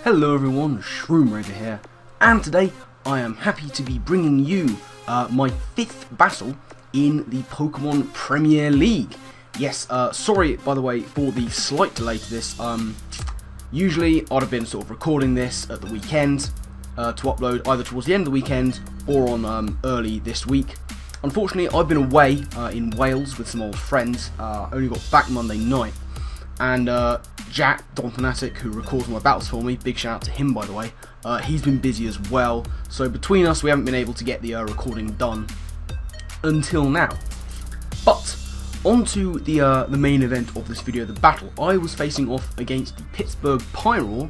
Hello everyone, Shroomraver here, and today I am happy to be bringing you my 5th battle in the Pokemon Premier League. Yes, sorry by the way for the slight delay to this. Usually I'd have been sort of recording this at the weekend to upload either towards the end of the weekend or on early this week. Unfortunately I've been away in Wales with some old friends, only got back Monday night, and Jack, Don Fanatic, who records my battles for me, big shout out to him by the way, he's been busy as well, so between us we haven't been able to get the recording done until now. But on to the main event of this video, the battle. I was facing off against the Pittsburgh Pyroar,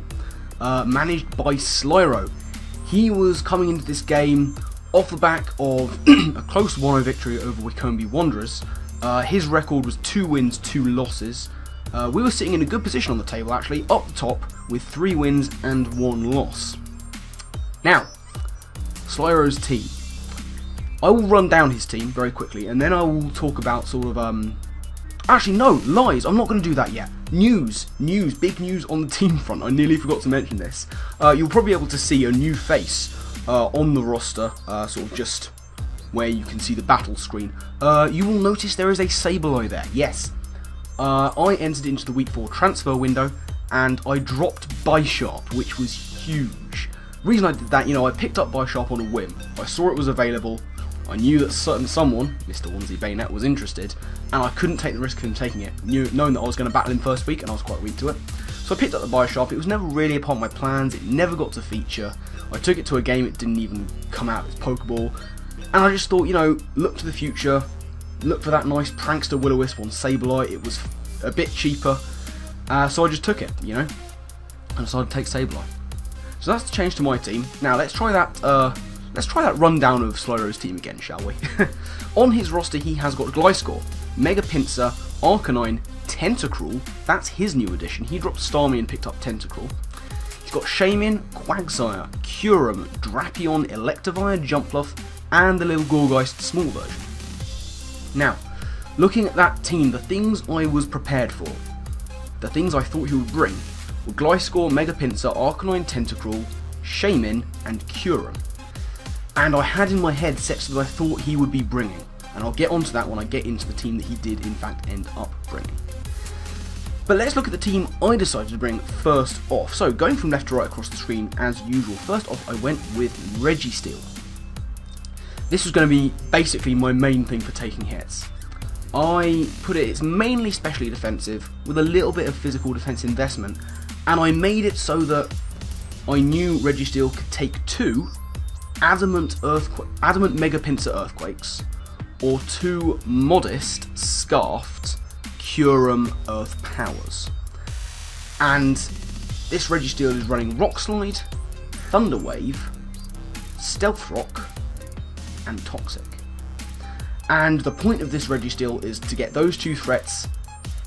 managed by Slyroh. He was coming into this game off the back of a close 1-0 victory over Wycombe Wanderers. His record was 2 wins, 2 losses. We were sitting in a good position on the table actually, up the top with 3 wins and 1 loss. Now, Slyroh's team. I will run down his team very quickly and then I will talk about sort of, actually no, lies, I'm not going to do that yet. News, big news on the team front, I nearly forgot to mention this. You'll probably be able to see a new face on the roster, sort of just where you can see the battle screen. You will notice there is a Sableye there, yes. I entered into the week 4 transfer window and I dropped Bisharp, which was huge. The reason I did that, I picked up Bisharp on a whim. I saw it was available, I knew that someone, Mr. Onesie Bayonet, was interested, and I couldn't take the risk of him taking it, knowing that I was going to battle him first week and I was quite weak to it. So I picked up the Bisharp. It was never really a part of my plans, it never got to feature. I took it to a game, it didn't even come out as Pokeball, and I just thought, look to the future. Look for that nice prankster Will-O-Wisp on Sableye. It was a bit cheaper, so I just took it, and decided to take Sableye. So that's the change to my team. Now let's try that. Rundown of Slyroh's team again, shall we? On his roster, he has got Gliscor, Mega-Pinsir, Arcanine, Tentacruel. That's his new addition. He dropped Starmie and picked up Tentacruel. He's got Shaymin, Quagsire, Kyurem, Drapion, Electivire, Jumpluff, and the little Gourgeist small version. Now, looking at that team, the things I was prepared for, the things I thought he would bring, were Gliscor, Mega-Pinsir, Arcanine, Tentacruel, Shaymin, and Kyurem. And I had in my head sets that I thought he would be bringing, and I'll get onto that when I get into the team that he did in fact end up bringing. But let's look at the team I decided to bring first off. So, going from left to right across the screen as usual, first off I went with Registeel. This was going to be basically my main thing for taking hits. I put it's mainly specially defensive with a little bit of physical defense investment, and I made it so that I knew Registeel could take 2 adamant Mega-Pinsir Earthquakes or 2 modest Scarfed Kyurem Earth Powers. And this Registeel is running Rock Slide, Thunder Wave, Stealth Rock, and Toxic. And the point of this Registeel is to get those 2 threats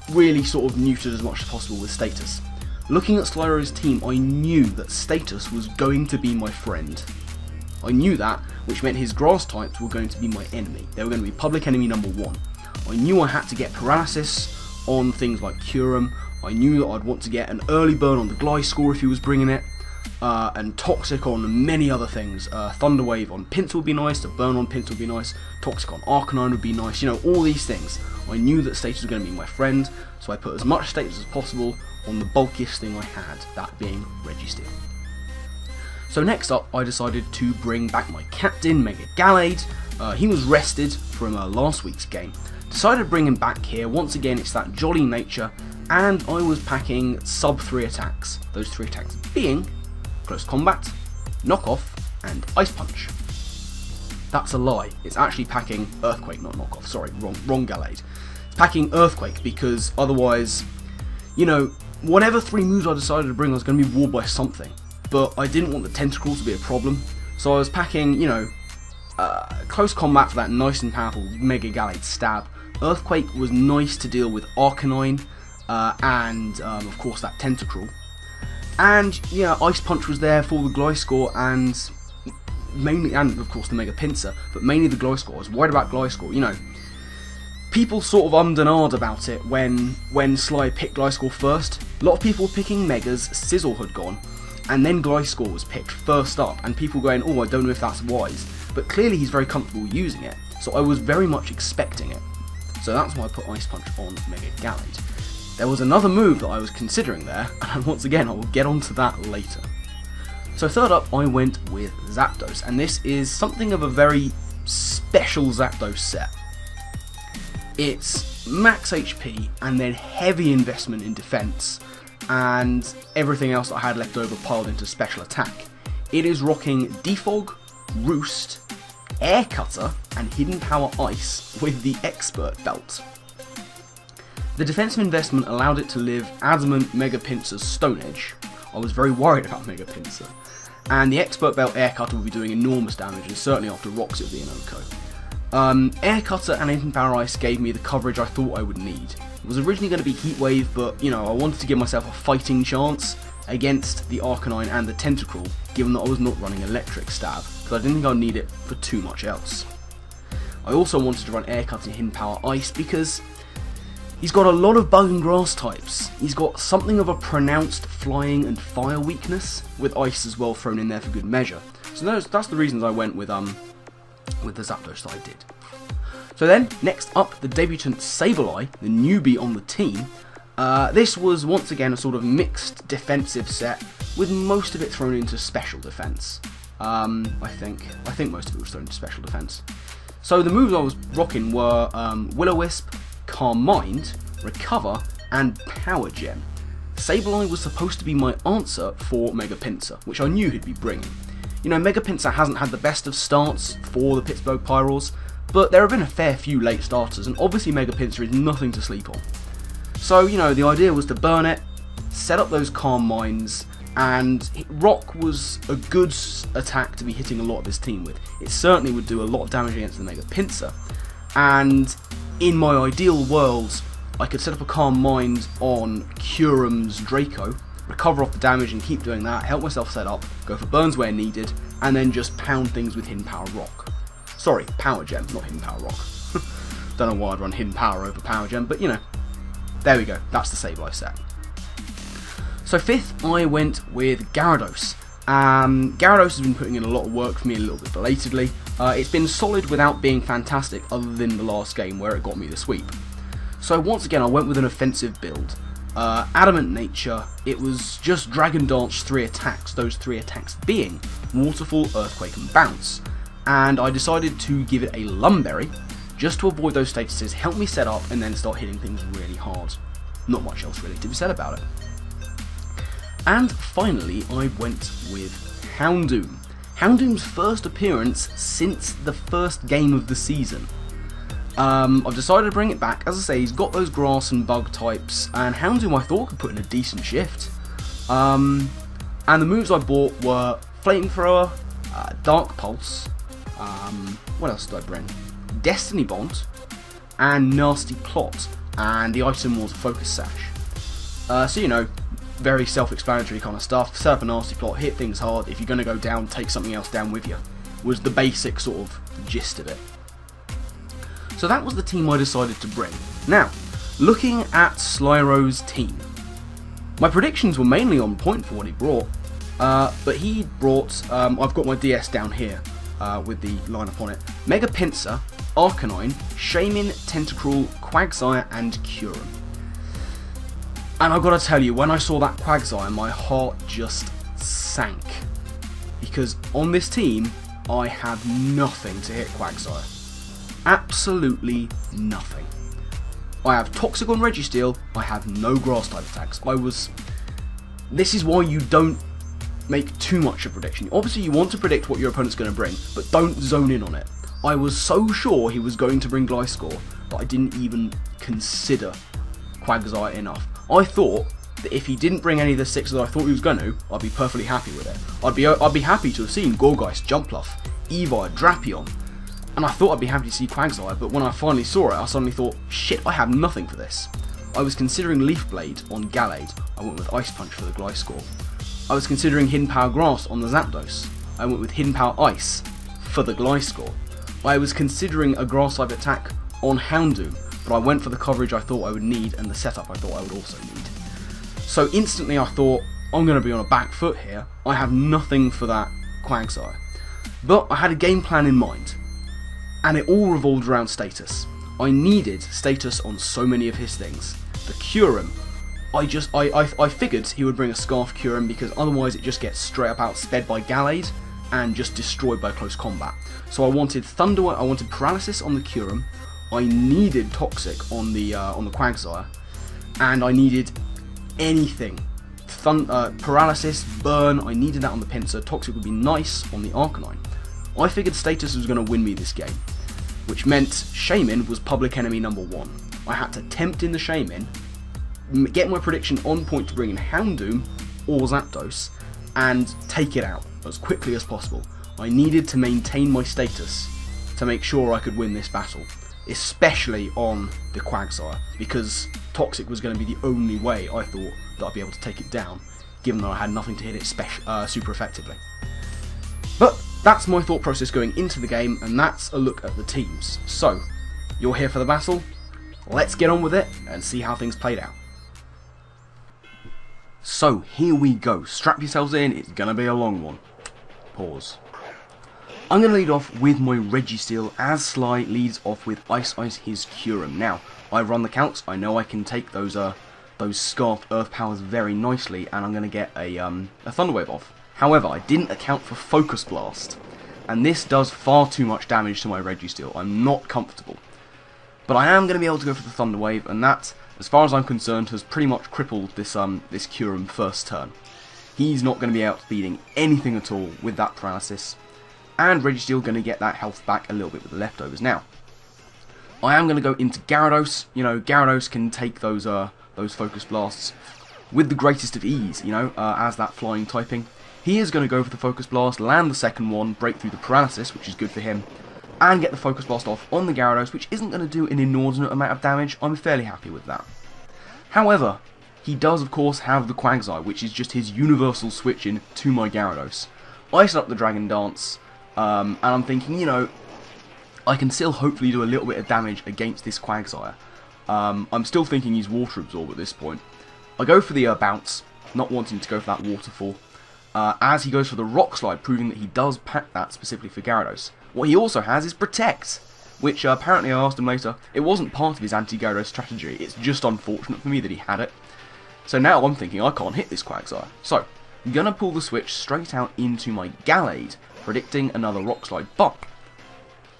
really sort of neutered as much as possible with Status. Looking at Slyroh's team, I knew that Status was going to be my friend. I knew that, which meant his grass types were going to be my enemy. They were going to be public enemy number 1. I knew I had to get Paralysis on things like Kyurem. I knew that I'd want to get an early burn on the Gliscor if he was bringing it. And Toxic on many other things. Thunder Wave on Pinsir would be nice, a burn on Pinsir would be nice, Toxic on Arcanine would be nice, all these things. I knew that Status was going to be my friend, so I put as much Status as possible on the bulkiest thing I had, that being Registeel. So next up, I decided to bring back my captain, Mega-Gallade. He was rested from last week's game. Decided to bring him back here. Once again, it's that jolly nature, and I was packing sub 3 attacks. Those 3 attacks being Close Combat, Knock Off, and Ice Punch. That's a lie. It's actually packing Earthquake, not Knock Off. Sorry, wrong Gallade. It's packing Earthquake because otherwise, whatever 3 moves I decided to bring, I was going to be walled by something. But I didn't want the Tentacruel to be a problem, so I was packing, Close Combat for that nice and powerful Mega-Gallade stab. Earthquake was nice to deal with Arcanine, and of course that Tentacruel. And yeah, Ice Punch was there for the Gliscor and mainly, and of course the Mega-Pinsir, but mainly the Gliscor. I was worried about Gliscor. people sort of ummed and ahed about it when Sly picked Gliscor first. A lot of people were picking Megas, Sizzle had gone, and then Gliscor was picked first up, and people going, oh, I don't know if that's wise, but clearly he's very comfortable using it, so I was very much expecting it. So that's why I put Ice Punch on Mega-Gallade. There was another move that I was considering there, and once again I will get onto that later. So third up I went with Zapdos, and this is something of a very special Zapdos set. It's max HP and then heavy investment in defense, and everything else that I had left over piled into special attack. It is rocking Defog, Roost, Air Cutter and Hidden Power Ice with the Expert Belt. The defensive investment allowed it to live Adamant, Mega-Pinsir's Stone Edge. I was very worried about Mega-Pinsir. And the Expert Belt Air Cutter will be doing enormous damage, and certainly after rocks it will be an OHKO. Air Cutter and Hidden Power Ice gave me the coverage I thought I would need. It was originally going to be Heat Wave, but you know, I wanted to give myself a fighting chance against the Arcanine and the Tentacruel, given that I was not running Electric Stab, because I didn't think I'd need it for too much else. I also wanted to run Air Cutter and Hidden Power Ice because he's got a lot of Bug and Grass types. He's got something of a pronounced Flying and Fire weakness, with Ice as well thrown in there for good measure. So that's the reasons I went with the Zapdos that I did. So then, next up, the debutant Sableye, the newbie on the team. This was once again a sort of mixed defensive set, with most of it thrown into special defense. I think most of it was thrown into special defense. So the moves I was rocking were Will-O-Wisp, Calm Mind, Recover, and Power Gem. Sableye was supposed to be my answer for Mega-Pinsir, which I knew he'd be bringing. You know, Mega-Pinsir hasn't had the best of starts for the Pittsburgh Pyroars, but there have been a fair few late starters, and obviously Mega-Pinsir is nothing to sleep on. So, you know, the idea was to burn it, set up those Calm Minds, and Rock was a good attack to be hitting a lot of his team with. It certainly would do a lot of damage against the Mega-Pinsir, and in my ideal world, I could set up a Calm Mind on Curum's Draco, recover off the damage and keep doing that, help myself set up, go for burns where needed, and then just pound things with Hidden Power Rock. Sorry, Power Gem, not Hidden Power Rock. Don't know why I'd run Hidden Power over Power Gem, but you know, there we go, that's the Sableye set. So fifth, I went with Gyarados. Gyarados has been putting in a lot of work for me a little bit belatedly. It's been solid without being fantastic other than the last game where it got me the sweep. So once again I went with an offensive build. Adamant Nature, it was just Dragon Dance 3 attacks, those 3 attacks being Waterfall, Earthquake and Bounce. And I decided to give it a Lumberry, just to avoid those statuses, help me set up and then start hitting things really hard. Not much else really to be said about it. And finally I went with Houndoom. Houndoom's first appearance since the first game of the season. I've decided to bring it back. As I say, he's got those grass and bug types, and Houndoom I thought could put in a decent shift. And the moves I bought were Flamethrower, Dark Pulse, what else did I bring? Destiny Bond, and Nasty Plot, and the item was Focus Sash. So you know, very self-explanatory kind of stuff. Set up a Nasty Plot, hit things hard. If you're going to go down, take something else down with you. Was the basic sort of gist of it. So that was the team I decided to bring. Now, looking at Slyroh's team, my predictions were mainly on point for what he brought, but he brought, I've got my DS down here with the lineup on it, Mega-Pinsir, Arcanine, Shaymin, Tentacruel, Quagsire and Curum. And I've got to tell you, when I saw that Quagsire, my heart just sank. Because on this team, I have nothing to hit Quagsire. Absolutely nothing. I have Toxic on Registeel, I have no grass type attacks. This is why you don't make too much of a prediction. Obviously you want to predict what your opponent's going to bring, but don't zone in on it. I was so sure he was going to bring Gliscor that I didn't even consider Quagsire enough. I thought that if he didn't bring any of the 6 that I thought he was going to, I'd be perfectly happy with it. I'd be happy to have seen Gourgeist, Jumpluff, Eevee, Drapion, and I thought I'd be happy to see Quagsire, but when I finally saw it, I suddenly thought, shit, I have nothing for this. I was considering Leaf Blade on Gallade, I went with Ice Punch for the Gliscor. I was considering Hidden Power Grass on the Zapdos, I went with Hidden Power Ice for the Gliscor. I was considering a Grass type attack on Houndoom, but I went for the coverage I thought I would need and the setup I thought I would also need. So instantly I thought, I'm going to be on a back foot here. I have nothing for that Quagsire. But I had a game plan in mind, and it all revolved around status. I needed status on so many of his things. The Kyurem, I figured he would bring a Scarf Kyurem because otherwise it just gets straight up outsped by Gallade and just destroyed by close combat. So I wanted I wanted Paralysis on the Kyurem, I needed Toxic on the Quagsire, and I needed anything. Paralysis, Burn, I needed that on the Pinsir. Toxic would be nice on the Arcanine. I figured status was going to win me this game, which meant Shaymin was public enemy number 1. I had to tempt in the Shaymin, get my prediction on point to bring in Houndoom or Zapdos, and take it out as quickly as possible. I needed to maintain my status to make sure I could win this battle, especially on the Quagsire, because Toxic was going to be the only way I thought that I'd be able to take it down, given that I had nothing to hit it super effectively. But that's my thought process going into the game, and that's a look at the teams. So, you're here for the battle, let's get on with it and see how things played out. So, here we go. Strap yourselves in, it's going to be a long one. Pause. I'm going to lead off with my Registeel as Sly leads off with Ice his Kyurem. Now, I've run the counts, I know I can take those Scarfed Earth Powers very nicely, and I'm going to get a Thunder Wave off. However, I didn't account for Focus Blast, and this does far too much damage to my Registeel. I'm not comfortable. But I am going to be able to go for the Thunder Wave, and that, as far as I'm concerned, has pretty much crippled this Kyurem first turn. He's not going to be outspeeding anything at all with that Paralysis, and Registeel going to get that health back a little bit with the leftovers. Now, I am going to go into Gyarados. You know, Gyarados can take those Focus Blasts with the greatest of ease, you know, as that flying typing. He is going to go for the Focus Blast, land the second one, break through the Paralysis, which is good for him, and get the Focus Blast off on the Gyarados, which isn't going to do an inordinate amount of damage. I'm fairly happy with that. However, he does of course have the Quagsire, which is just his universal switch in to my Gyarados. I set up the Dragon Dance, and I'm thinking, you know, I can still hopefully do a little bit of damage against this Quagsire. I'm still thinking he's Water Absorb at this point. I go for the Bounce, not wanting to go for that Waterfall, as he goes for the Rock Slide, proving that he does pack that specifically for Gyarados. What he also has is Protect, which apparently I asked him later, it wasn't part of his anti-Gyarados strategy, it's just unfortunate for me that he had it. So now I'm thinking I can't hit this Quagsire. So, I'm going to pull the switch straight out into my Gallade, predicting another Rock Slide, but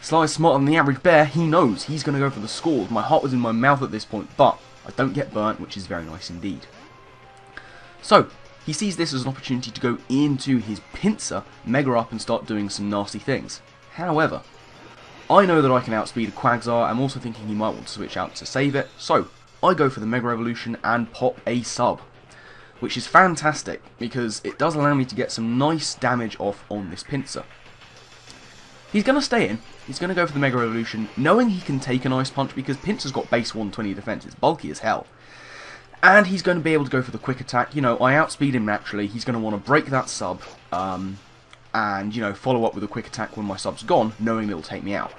Sly's smarter than the average bear, he knows he's going to go for the scores. My heart was in my mouth at this point, but I don't get burnt, which is very nice indeed. So, he sees this as an opportunity to go into his Pinsir, Mega Up, and start doing some nasty things. However, I know that I can outspeed a Quagsire. I'm also thinking he might want to switch out to save it, so I go for the Mega Evolution and pop a sub, which is fantastic because it does allow me to get some nice damage off on this Pinsir. He's going to stay in, he's going to go for the Mega Evolution, knowing he can take an Ice Punch because Pinsir's got base 120 defense, it's bulky as hell. And he's going to be able to go for the Quick Attack. You know, I outspeed him naturally, he's going to want to break that sub, and, you know, follow up with a Quick Attack when my sub's gone, knowing it'll take me out.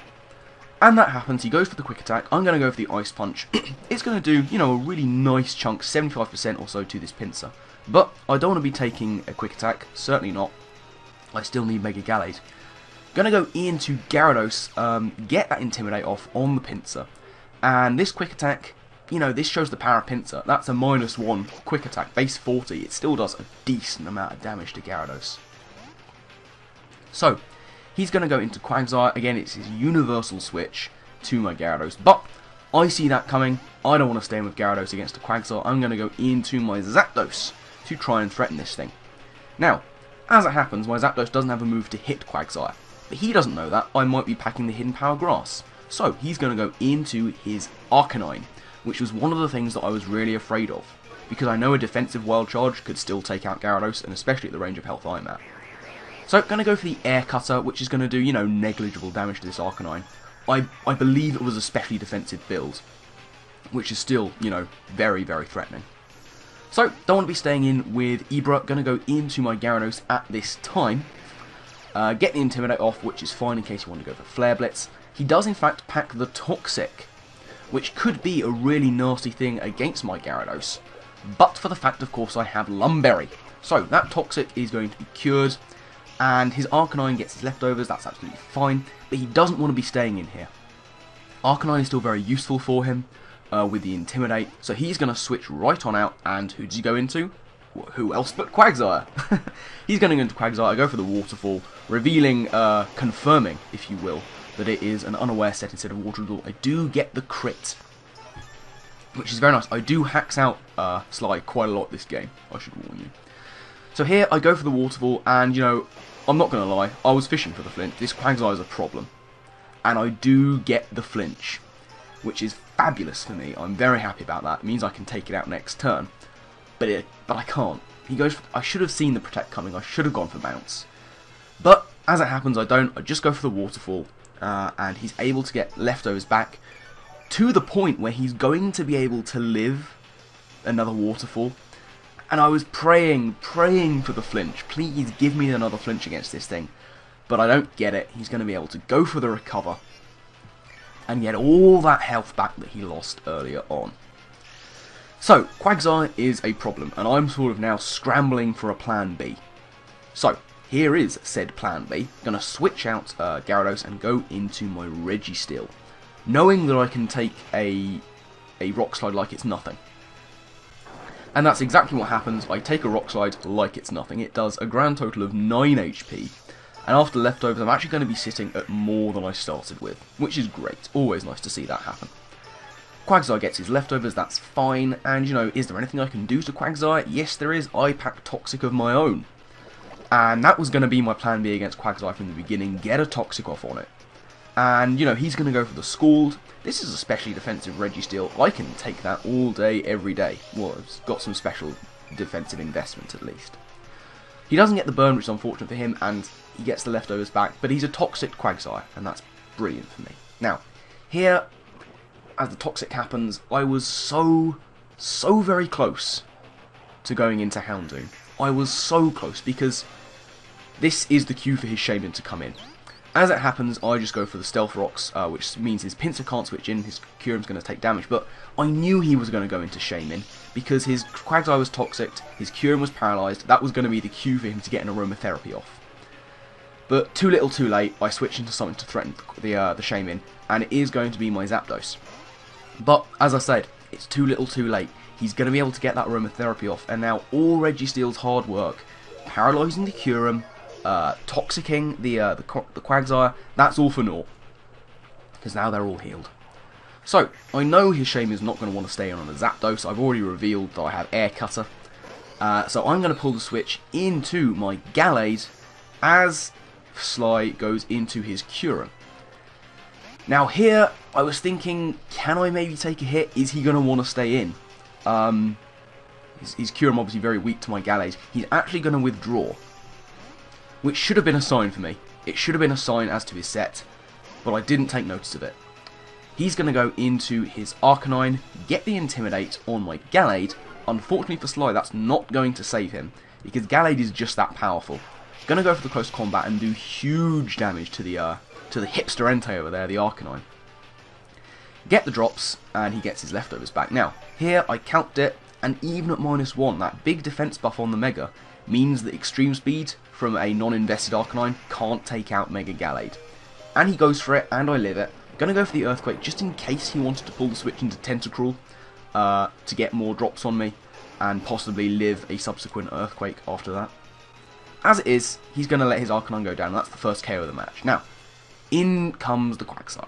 And that happens, he goes for the Quick Attack, I'm going to go for the Ice Punch. It's going to do, you know, a really nice chunk, 75% or so to this Pinsir. But I don't want to be taking a Quick Attack, certainly not. I still need Mega-Gallade. Going to go into Gyarados, get that Intimidate off on the Pinsir. And this Quick Attack, you know, this shows the power of Pinsir. That's a -1 Quick Attack, base 40. It still does a decent amount of damage to Gyarados. So, he's going to go into Quagsire. Again, it's his universal switch to my Gyarados. But I see that coming. I don't want to stay in with Gyarados against a Quagsire. I'm going to go into my Zapdos to try and threaten this thing. Now, as it happens, my Zapdos doesn't have a move to hit Quagsire. But he doesn't know that I might be packing the Hidden Power Grass. So, he's going to go into his Arcanine, which was one of the things that I was really afraid of, because I know a defensive Wild Charge could still take out Gyarados, and especially at the range of health I'm at. So, going to go for the Air Cutter, which is going to do, you know, negligible damage to this Arcanine. I believe it was a specially defensive build, which is still, you know, very, very threatening. So, don't want to be staying in with Ibra, going to go into my Gyarados at this time. Get the Intimidate off, which is fine in case you want to go for Flare Blitz. He does in fact pack the Toxic, which could be a really nasty thing against my Gyarados, but for the fact, of course, I have Lumberry. So that Toxic is going to be cured, and his Arcanine gets his leftovers, that's absolutely fine, but he doesn't want to be staying in here. Arcanine is still very useful for him with the Intimidate, so he's going to switch right on out, and who does he go into? Who else but Quagsire? He's going to go into Quagsire, I go for the Waterfall, revealing, confirming, if you will, that it is an unaware set instead of Water Drill. I do get the crit, which is very nice. I do hacks out Sly quite a lot this game, I should warn you. So here I go for the Waterfall, and you know, I'm not going to lie, I was fishing for the flinch. This Quagsire is a problem, and I do get the flinch, which is fabulous for me. I'm very happy about that. It means I can take it out next turn, but I can't. He goes. I should have seen the Protect coming. I should have gone for Bounce, but as it happens, I don't. I just go for the Waterfall, and he's able to get leftovers back to the point where he's going to be able to live another Waterfall. And I was praying for the flinch. Please give me another flinch against this thing. But I don't get it. He's going to be able to go for the Recover and get all that health back that he lost earlier on. So, Quagsire is a problem, and I'm sort of now scrambling for a plan B. So, here is said plan B. I'm going to switch out Gyarados and go into my Registeel, knowing that I can take a Rock Slide like it's nothing. And that's exactly what happens. I take a Rock Slide like it's nothing. It does a grand total of 9 HP. And after leftovers, I'm actually going to be sitting at more than I started with, which is great. Always nice to see that happen. Quagsire gets his leftovers, that's fine. And, you know, is there anything I can do to Quagsire? Yes, there is. I pack Toxic of my own. And that was going to be my plan B against Quagsire from the beginning. Get a Toxic off on it. And, you know, he's going to go for the Scald. This is a specially defensive Registeel. I can take that all day, every day. Well, it's got some special defensive investment at least. He doesn't get the burn, which is unfortunate for him, and he gets the leftovers back, but he's a Toxic Quagsire, and that's brilliant for me. Now, here, as the Toxic happens, I was so very close to going into Houndoom. I was so close, because this is the cue for his Shaman to come in. As it happens, I just go for the Stealth Rocks, which means his Pinsir can't switch in, his Kyurem's going to take damage, but I knew he was going to go into Shaman, because his Quagsire was Toxic, his Kyurem was paralysed, that was going to be the cue for him to get an Aromatherapy off. But too little too late, I switch into something to threaten the Shaman, and it is going to be my Zapdos. But, as I said, it's too little too late. He's going to be able to get that Aromatherapy off, and now all Registeel's hard work, paralysing the Kyurem, Toxicking the Quagsire, that's all for naught. Because now they're all healed. So, I know his Shaman's not going to want to stay on a Zapdos. I've already revealed that I have Air Cutter. So I'm going to pull the switch into my Gallade as Sly goes into his Kyurem. Now here, I was thinking, can I maybe take a hit? Is he going to want to stay in? His Kyurem obviously very weak to my Gallade. He's actually going to withdraw, which should have been a sign for me. It should have been a sign as to his set, but I didn't take notice of it. He's going to go into his Arcanine, get the Intimidate on my Gallade. Unfortunately for Sly, that's not going to save him, because Gallade is just that powerful. Going to go for the close combat and do huge damage to the hipster Entei over there, the Arcanine. Get the drops, and he gets his leftovers back. Now, here I counted it, and even at -1, that big defense buff on the Mega means that Extreme Speed from a non-invested Arcanine can't take out Mega-Gallade. And he goes for it, and I live it. Gonna go for the Earthquake, just in case he wanted to pull the switch into Tentacruel to get more drops on me, and possibly live a subsequent Earthquake after that. As it is, he's gonna let his Arcanine go down, that's the first KO of the match. Now, in comes the Quagsire.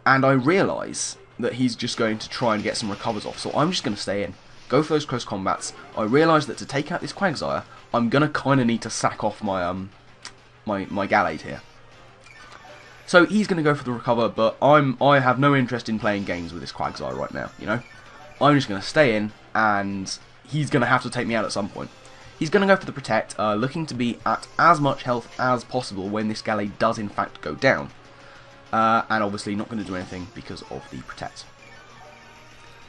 And I realise that he's just going to try and get some recovers off, so I'm just going to stay in. Go for those close combats. I realise that to take out this Quagsire, I'm going to kind of need to sack off my my Gallade here. So he's going to go for the recover, but I have no interest in playing games with this Quagsire right now, you know? I'm just going to stay in, and he's going to have to take me out at some point. He's going to go for the Protect, looking to be at as much health as possible when this Gallade does in fact go down. And obviously not going to do anything because of the Protect.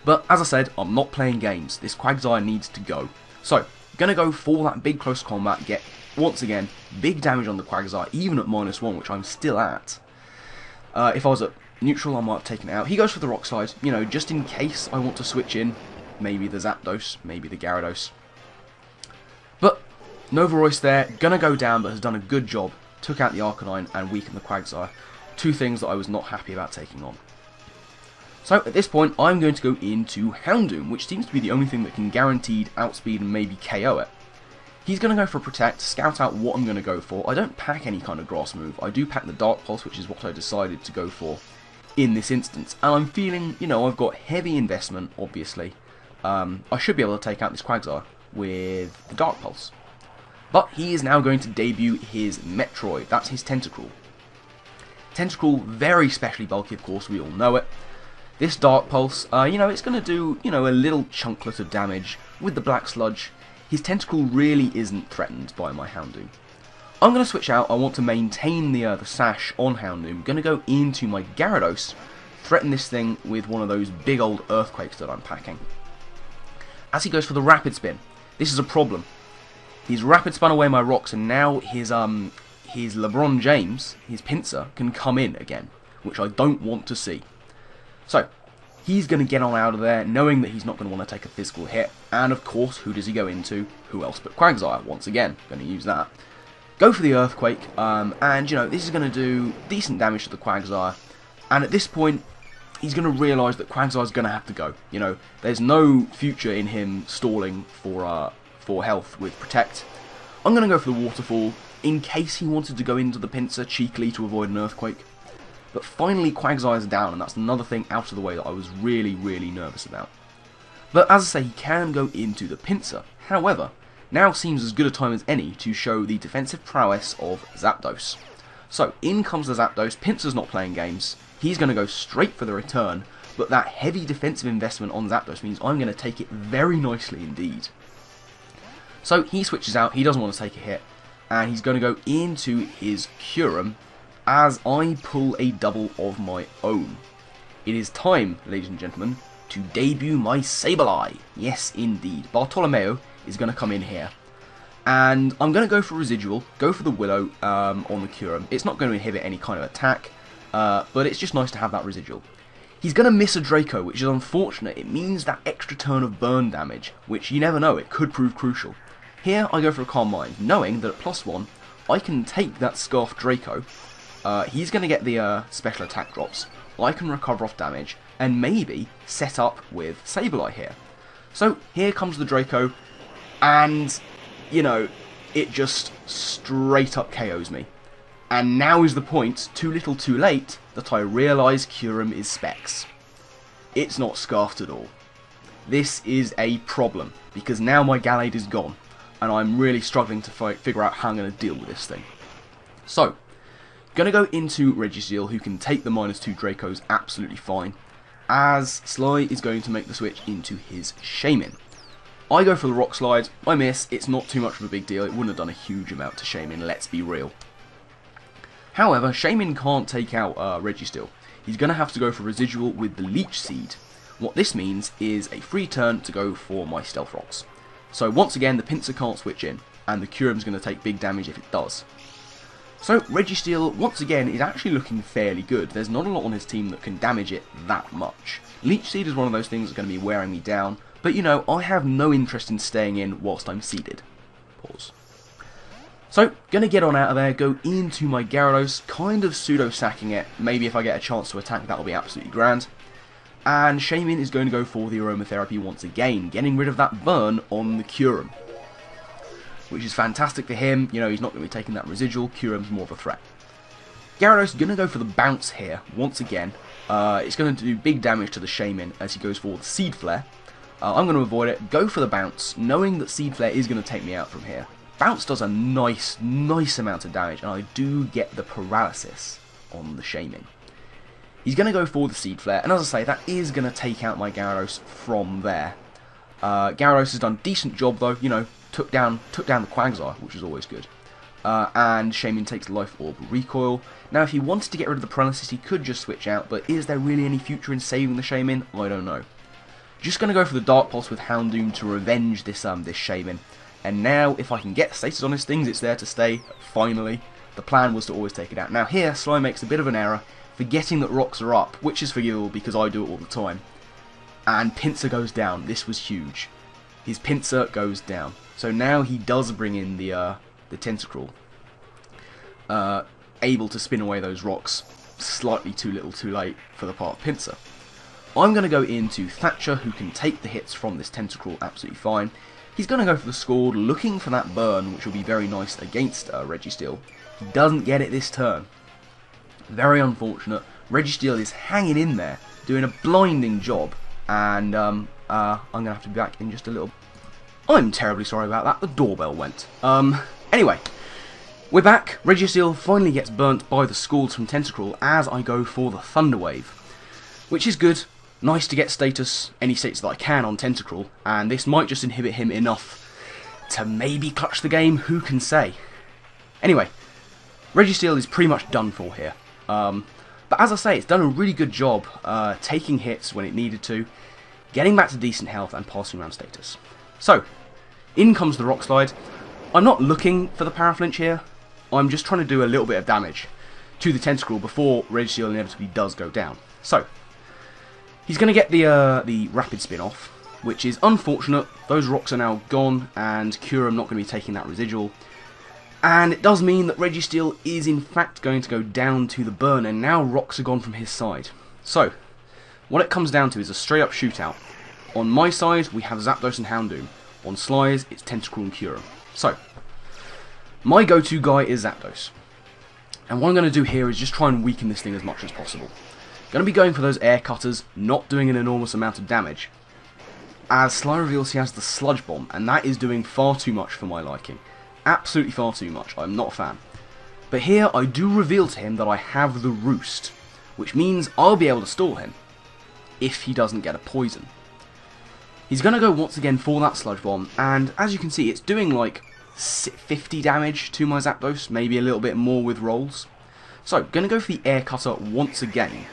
But as I said, I'm not playing games. This Quagsire needs to go. So, going to go for that big close combat, get, once again, big damage on the Quagsire, even at -1, which I'm still at. If I was at neutral, I might have taken it out. He goes for the Rock Slide, you know, just in case I want to switch in. Maybe the Zapdos, maybe the Gyarados. But Nova Royce there, gonna go down, but has done a good job. Took out the Arcanine and weakened the Quagsire. Two things that I was not happy about taking on. So at this point, I'm going to go into Houndoom, which seems to be the only thing that can guaranteed outspeed and maybe KO it. He's going to go for Protect, scout out what I'm going to go for. I don't pack any kind of grass move. I do pack the Dark Pulse, which is what I decided to go for in this instance. And I'm feeling, you know, I've got heavy investment, obviously. I should be able to take out this Quagsire with the Dark Pulse. But he is now going to debut his Metroid. That's his Tentacruel. Tentacruel, very specially bulky, of course, we all know it. This Dark Pulse, you know, it's going to do, you know, a little chunklet of damage with the Black Sludge. His Tentacruel really isn't threatened by my Houndoom. I'm going to switch out. I want to maintain the sash on Houndoom. I'm going to go into my Gyarados, threaten this thing with one of those big old Earthquakes that I'm packing. As he goes for the Rapid Spin, this is a problem. He's Rapid Spun away my rocks, and now his LeBron James, his Pinsir, can come in again, which I don't want to see. So, he's going to get on out of there, knowing that he's not going to want to take a physical hit. And of course, who does he go into? Who else but Quagsire? Once again, going to use that. Go for the Earthquake, and you know, this is going to do decent damage to the Quagsire. And at this point, he's going to realise that Quagsire's going to have to go. You know, there's no future in him stalling for health with Protect. I'm going to go for the Waterfall, in case he wanted to go into the Pinsir cheekily to avoid an Earthquake. But finally Quagsire's down, and that's another thing out of the way that I was really, really nervous about. But as I say, he can go into the Pinsir. However, now seems as good a time as any to show the defensive prowess of Zapdos. So, in comes the Zapdos. Pinsir's not playing games. He's going to go straight for the return, but that heavy defensive investment on Zapdos means I'm going to take it very nicely indeed. So, he switches out. He doesn't want to take a hit, and he's going to go into his Kyurem, as I pull a double of my own. It is time, ladies and gentlemen, to debut my Sableye. Yes, indeed. Bartolomeo is going to come in here. And I'm going to go for Residual, go for the Willow on the Kyurem. It's not going to inhibit any kind of attack, but it's just nice to have that Residual. He's going to miss a Draco, which is unfortunate. It means that extra turn of burn damage, which you never know, it could prove crucial. Here, I go for a Calm Mind, knowing that at +1, I can take that Scarf Draco. He's going to get the special attack drops. I can recover off damage, and maybe set up with Sableye here. So, here comes the Draco, and, you know, it just straight up KOs me. And now is the point, too little too late, that I realise Kyurem is Specs. It's not Scarfed at all. This is a problem, because now my Gallade is gone, and I'm really struggling to figure out how I'm going to deal with this thing. So, going to go into Registeel, who can take the -2 Dracos absolutely fine, as Sly is going to make the switch into his Shaymin. I go for the Rock Slide, I miss, it's not too much of a big deal, it wouldn't have done a huge amount to Shaymin, let's be real. However, Shaymin can't take out Registeel. He's going to have to go for Residual with the Leech Seed. What this means is a free turn to go for my Stealth Rocks. So once again, the Pinsir can't switch in, and the Kyurem's going to take big damage if it does. So Registeel, once again, is actually looking fairly good. There's not a lot on his team that can damage it that much. Leech Seed is one of those things that's going to be wearing me down, but you know, I have no interest in staying in whilst I'm seeded. Pause. So, going to get on out of there, go into my Gyarados, kind of pseudo-sacking it. Maybe if I get a chance to attack, that'll be absolutely grand. And Shaymin is going to go for the Aromatherapy once again, getting rid of that burn on the Kyurem. Which is fantastic for him, you know, he's not going to be taking that Residual, Kyurem's more of a threat. Gyarados is going to go for the Bounce here, once again. It's going to do big damage to the Shaymin as he goes for the Seed Flare. I'm going to avoid it, go for the Bounce, knowing that Seed Flare is going to take me out from here. Bounce does a nice amount of damage, and I do get the Paralysis on the Shaymin. He's going to go for the Seed Flare, and as I say, that is going to take out my Gyarados from there. Gyarados has done a decent job though, you know, took down the Quagsire, which is always good. And Shaymin takes Life Orb Recoil. Now if he wanted to get rid of the Paralysis, he could just switch out, but is there really any future in saving the Shaymin? I don't know. Just going to go for the Dark Pulse with Houndoom to revenge this Shaymin. And now, if I can get status on his things, it's there to stay, finally. The plan was to always take it out. Now here, Sly makes a bit of an error, forgetting that rocks are up, which is forgivable because I do it all the time. And Pinsir goes down. This was huge. his Pinsir goes down. So now he does bring in the Tentacruel, able to spin away those rocks. Slightly too little too late for the part of Pinsir. I'm going to go into Thatcher, who can take the hits from this Tentacruel absolutely fine. He's going to go for the Scald, looking for that burn, which will be very nice against Registeel. He doesn't get it this turn. Very unfortunate. Registeel is hanging in there, doing a blinding job, and I'm going to have to be back in just a little. I'm terribly sorry about that. The doorbell went. Anyway, we're back. Registeel finally gets burnt by the Scalds from Tentacruel as I go for the Thunder Wave, which is good. Nice to get status, any status that I can on Tentacruel, and this might just inhibit him enough to maybe clutch the game, who can say. Anyway, Registeel is pretty much done for here. But as I say, it's done a really good job taking hits when it needed to, getting back to decent health and passing around status. So, in comes the Rock Slide. I'm not looking for the Paraflinch here, I'm just trying to do a little bit of damage to the Tentacruel before Registeel inevitably does go down. So, he's going to get the Rapid Spin off, which is unfortunate. Those rocks are now gone, and Kyurem not going to be taking that residual. And it does mean that Registeel is in fact going to go down to the burn, and now rocks are gone from his side. So, what it comes down to is a straight up shootout. On my side, we have Zapdos and Houndoom. On Sly's, it's Tentacruel and Kyurem. So, my go-to guy is Zapdos. And what I'm going to do here is just try and weaken this thing as much as possible. Going to be going for those air cutters, not doing an enormous amount of damage. As Sly reveals he has the Sludge Bomb, and that is doing far too much for my liking. Absolutely far too much, I'm not a fan. But here I do reveal to him that I have the Roost, which means I'll be able to stall him, if he doesn't get a poison. He's going to go once again for that Sludge Bomb, and as you can see it's doing like 50 damage to my Zapdos, maybe a little bit more with rolls. So, going to go for the Air Cutter once again.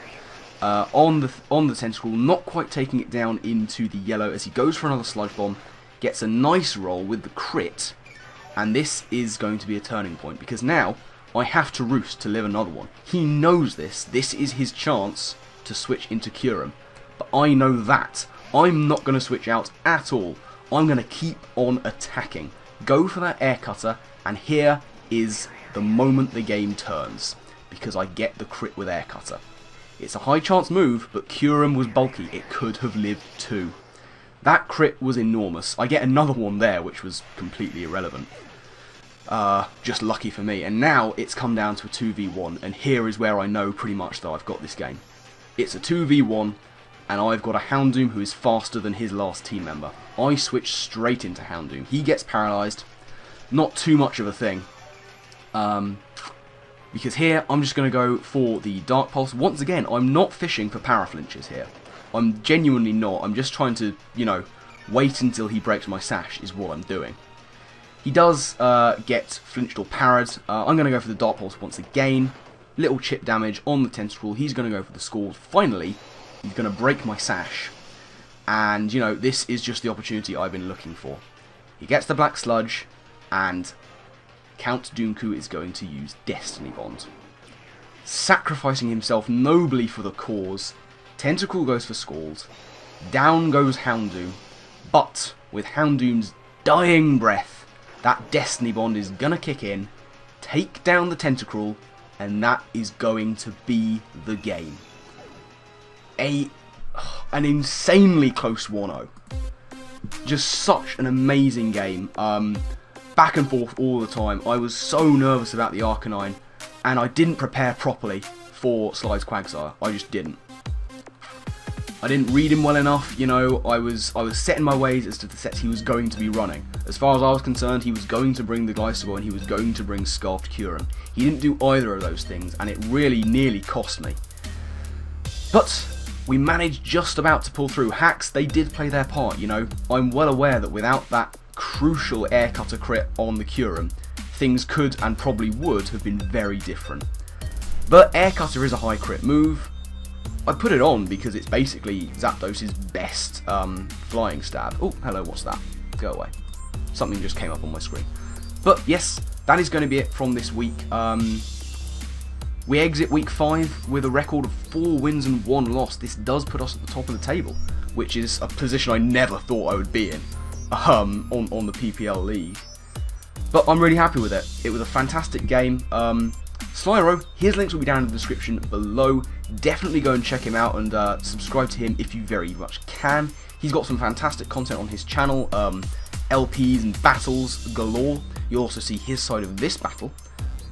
On the Tentacruel, not quite taking it down into the yellow as he goes for another Sludge Bomb, gets a nice roll with the crit, and this is going to be a turning point because now I have to Roost to live another one. He knows this is his chance to switch into Kyurem, but I know that. I'm not going to switch out at all. I'm going to keep on attacking. Go for that Air Cutter, and here is the moment the game turns, because I get the crit with Air Cutter. It's a high chance move, but Kyurem was bulky, it could have lived too. That crit was enormous. I get another one there, which was completely irrelevant. Just lucky for me, and now it's come down to a 2v1, and here is where I know pretty much that I've got this game. It's a 2v1, and I've got a Houndoom who is faster than his last team member. I switch straight into Houndoom. He gets paralysed, not too much of a thing. Because here, I'm just going to go for the Dark Pulse. Once again, I'm not fishing for Paraflinches here. I'm genuinely not. I'm just trying to, you know, wait until he breaks my sash is what I'm doing. He does get flinched or parried. I'm going to go for the Dark Pulse once again. Little chip damage on the Tentacruel. He's going to go for the Scald. Finally, he's going to break my sash. And, you know, this is just the opportunity I've been looking for. He gets the Black Sludge, and Count Dooku is going to use Destiny Bond. Sacrificing himself nobly for the cause, Tentacruel goes for Scald, down goes Houndoom, but with Houndoom's dying breath, that Destiny Bond is going to kick in, take down the Tentacruel, and that is going to be the game. An insanely close 1-0. Just such an amazing game. Back and forth all the time. I was so nervous about the Arcanine, and I didn't prepare properly for Sly's Quagsire. I just didn't. I didn't read him well enough, you know. I was set in my ways as to the sets he was going to be running. As far as I was concerned, he was going to bring the Glycerol and he was going to bring Scarfed Kyurem. He didn't do either of those things, and it really nearly cost me. But we managed just about to pull through. Hacks, they did play their part, you know. I'm well aware that without that crucial Air Cutter crit on the Kyurem, things could and probably would have been very different. But Air Cutter is a high crit move. I put it on because it's basically Zapdos' best flying stab. Oh, hello, what's that? Go away. Something just came up on my screen. But yes, that is going to be it from this week. We exit week 5 with a record of 4 wins and 1 loss. This does put us at the top of the table, which is a position I never thought I would be in. on the PPL League. But I'm really happy with it. It was a fantastic game. Slyroh, his links will be down in the description below. Definitely go and check him out and subscribe to him if you very much can. He's got some fantastic content on his channel, LPs and battles galore. You'll also see his side of this battle.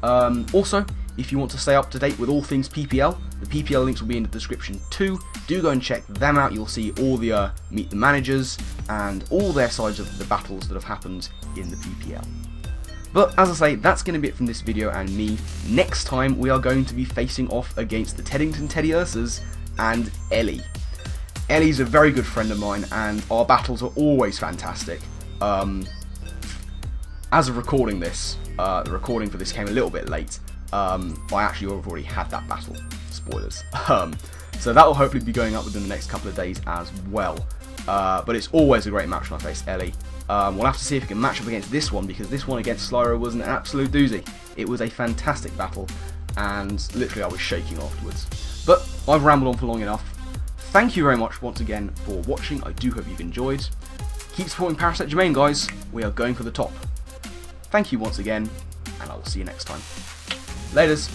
Also, if you want to stay up to date with all things PPL, the PPL links will be in the description too. Do go and check them out. You'll see all the Meet the Managers and all their sides of the battles that have happened in the PPL. But as I say, that's going to be it from this video and me. Next time we are going to be facing off against the Teddington Teddy Ursas and Ellie. Ellie's a very good friend of mine and our battles are always fantastic. As of recording this, the recording for this came a little bit late. I actually have already had that battle. Spoilers. So that will hopefully be going up within the next couple of days as well. But it's always a great match when I face Ellie. We'll have to see if we can match up against this one, because this one against Slyroh was an absolute doozy. It was a fantastic battle, and literally I was shaking afterwards. But I've rambled on for long enough. Thank you very much once again for watching. I do hope you've enjoyed. Keep supporting Parasect Germain, guys. We are going for the top. Thank you once again, and I will see you next time. Laters.